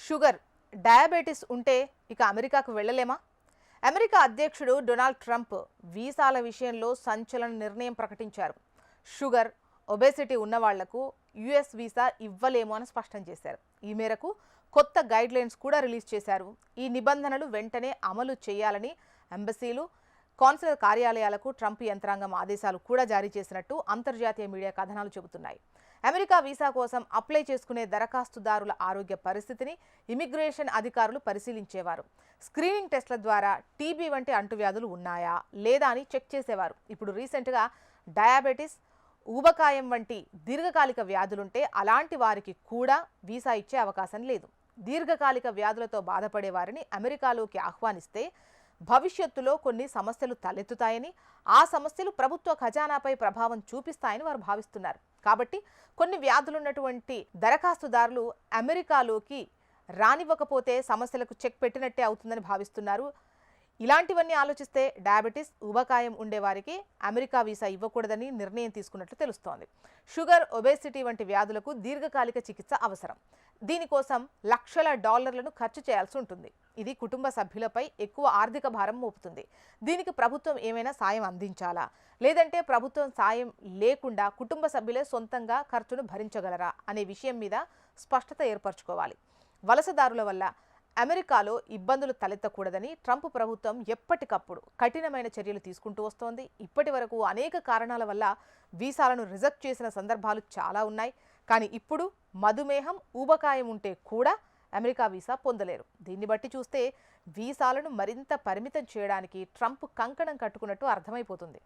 Sugar, diabetes ఉంటే ఇక అమెరికాకు వెళ్ళలేమా? అమెరికా అధ్యక్షుడు డొనాల్డ్ ట్రంప్ వీసాల విషయంలో సంచలన నిర్ణయం ప్రకటించారు. షుగర్, ఒబేసిటీ ఉన్న వాళ్లకు యుఎస్ వీసా ఇవ్వలేము అని స్పష్టం చేశారు. ఈ మేరకు కొత్త గైడ్లైన్స్ కూడా రిలీజ్ చేశారు. ఈ నిబంధనలు వెంటనే అమలు చేయాలని ఎంబసీలు, కాన్సులర్ కార్యాలయాలకు ట్రంప్ యంత్రాంగం ఆదేశాలు కూడా జారీ చేసినట్టు అంతర్జాతీయ మీడియా కథనాలు చెబుతున్నాయి. అమెరికా వీసా కోసం అప్లై చేసుకునే దరఖాస్తుదారుల ఆరోగ్య పరిస్థితిని ఇమిగ్రేషన్ అధికారులు పరిశీలించేవారు. స్క్రీనింగ్ టెస్టుల ద్వారా టీబీ వంటి అంటువ్యాధులు ఉన్నాయా లేదా అని చెక్ చేసేవారు. ఇప్పుడు రీసెంట్గా డయాబెటిస్, ఊబకాయం వంటి దీర్ఘకాలిక వ్యాధులుంటే అలాంటి వారికి కూడా వీసా ఇచ్చే అవకాశం లేదు. దీర్ఘకాలిక వ్యాధులతో బాధపడే వారిని అమెరికాలోకి ఆహ్వానిస్తే భవిష్యత్తులో కొన్ని సమస్యలు తలెత్తుతాయని, ఆ సమస్యలు ప్రభుత్వ ఖజానాపై ప్రభావం చూపిస్తాయని వారు భావిస్తున్నారు. కాబట్టి కొన్ని వ్యాధులున్నటువంటి దరఖాస్తుదారులు అమెరికాలోకి రానివ్వకపోతే సమస్యలకు చెక్ పెట్టినట్టే అవుతుందని భావిస్తున్నారు. ఇలాంటివన్నీ ఆలోచిస్తే డయాబెటిస్, ఊబకాయం ఉండేవారికి అమెరికా వీసా ఇవ్వకూడదని నిర్ణయం తీసుకున్నట్లు తెలుస్తోంది. షుగర్, ఒబేసిటీ వంటి వ్యాధులకు దీర్ఘకాలిక చికిత్స అవసరం. దీనికోసం లక్షల డాలర్లను ఖర్చు చేయాల్సి ఉంటుంది. ఇది కుటుంబ సభ్యులపై ఎక్కువ ఆర్థిక భారం మోపుతుంది. దీనికి ప్రభుత్వం ఏమైనా సాయం అందించాలా, లేదంటే ప్రభుత్వం సాయం లేకుండా కుటుంబ సభ్యులే సొంతంగా ఖర్చును భరించగలరా అనే విషయం మీద స్పష్టత ఏర్పరచుకోవాలి. వలసదారుల వల్ల అమెరికాలో ఇబ్బందులు తలెత్తకూడదని ట్రంప్ ప్రభుత్వం ఎప్పటికప్పుడు కఠినమైన చర్యలు తీసుకుంటూ వస్తోంది. ఇప్పటి వరకు అనేక కారణాల వల్ల వీసాలను రిజెక్ట్ చేసిన సందర్భాలు చాలా ఉన్నాయి. కానీ ఇప్పుడు మధుమేహం, ఊబకాయం ఉంటే కూడా అమెరికా వీసా పొందలేరు. దీన్ని బట్టి చూస్తే వీసాలను మరింత పరిమితం చేయడానికి ట్రంప్ కంకణం కట్టుకున్నట్టు అర్థమైపోతుంది.